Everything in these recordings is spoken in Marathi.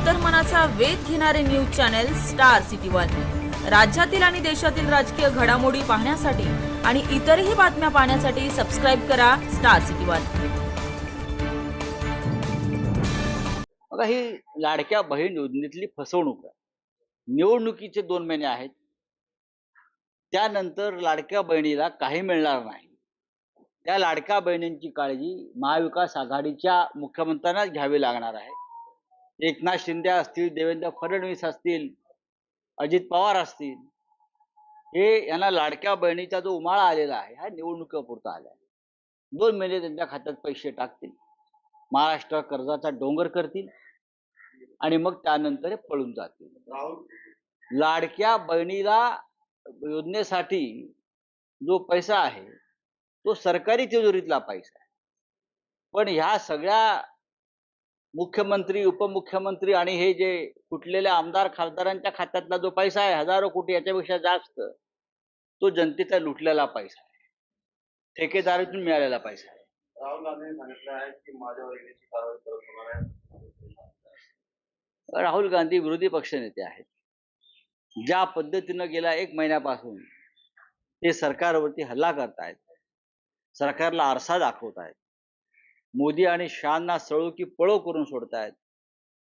अंतर्मनाचा वेध घेणारे news channel star city one. राज्यातील आणि देशातील राजकीय घडामोडी पाहण्यासाठी आणि इतरही बातम्या पाहण्यासाठी सबस्क्राइब करा स्टार सिटी वन। बघा, ही लाडक्या बहीण योजनेतली फसवणूक आहे। निवडणुकीचे 2 महिने आहेत, त्यानंतर लाडक्या बहिणीला काही मिळणार नाही। त्या लाडक्या बहिणींची काळजी महाविकास आघाडीच्या मुख्यमंत्र्यांनाच घ्यावी लागणार आहे। एकनाथ शिंदे असतील, देवेंद्र फडणवीस असतील, अजित पवार असतील, हे यांना लाडक्या बहिणीचा जो उमाळा आलेला आहे हा निवडणुकीपुरता आला आहे। 2 महिने त्यांच्या खात्यात पैसे टाकतील, महाराष्ट्र कर्जाचा डोंगर करतील आणि मग त्यानंतर हे पळून जातील। लाडक्या बहिणीला योजनेसाठी जो पैसा आहे तो सरकारी तिजोरीतला पैसा आहे, पण ह्या सगळ्या मुख्यमंत्री, उपमुख्यमंत्री आणि हे जे फुटलेल्या आमदार खासदारांच्या खात्यातला जो पैसा आहे, हजारो कोटी याच्यापेक्षा जास्त, तो जनतेचा लुटलेला पैसा आहे, ठेकेदारातून मिळालेला पैसा आहे। राहुल गांधी सांगितलं आहे की माझ्यावर ईडीची कारवाई करत होणार आहे। राहुल गांधी विरोधी पक्षनेते आहेत। ज्या पद्धतीनं गेल्या 1 महिन्यापासून ते सरकारवरती हल्ला करतायत, सरकारला आरसा दाखवतायत, मोदी आणि शहांना सळो की पळो करून सोडतायत,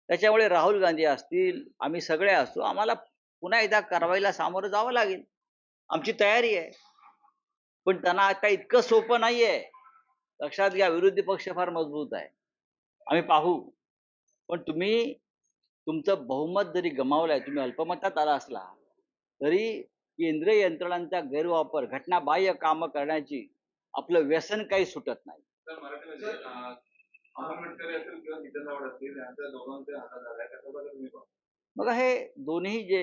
त्याच्यामुळे राहुल गांधी असतील, आम्ही सगळे असतो, आम्हाला पुन्हा एकदा कारवाईला सामोरं जावं लागेल। आमची तयारी आहे, पण त्यांना आता इतकं सोपं नाहीये। लक्षात घ्या, विरोधी पक्ष फार मजबूत आहे, आम्ही पाहू, पण तुम्ही तुमचं बहुमत जरी गमावलंय, तुम्ही अल्पमतात आला असला तरी केंद्रीय यंत्रणांचा गैरवापर, घटनाबाह्य कामं करण्याची आपलं व्यसन काही सुटत नाही। बघा, हे दोन्ही जे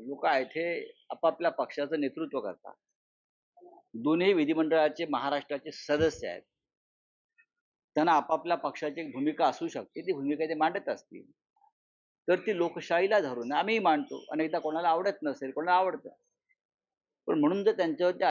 लोक आहेत हे आपापल्या पक्षाचं नेतृत्व करतात, दोन्ही विधिमंडळाचे महाराष्ट्राचे सदस्य आहेत, त्यांना आपापल्या पक्षाची एक भूमिका असू शकते, ती भूमिका ते मांडत असतील तर ती लोकशाहीला धरून आम्ही मांडतो। अनेकदा कोणाला आवडत नसेल, कोणाला आवडतं, पण म्हणून जर त्यांच्यावरती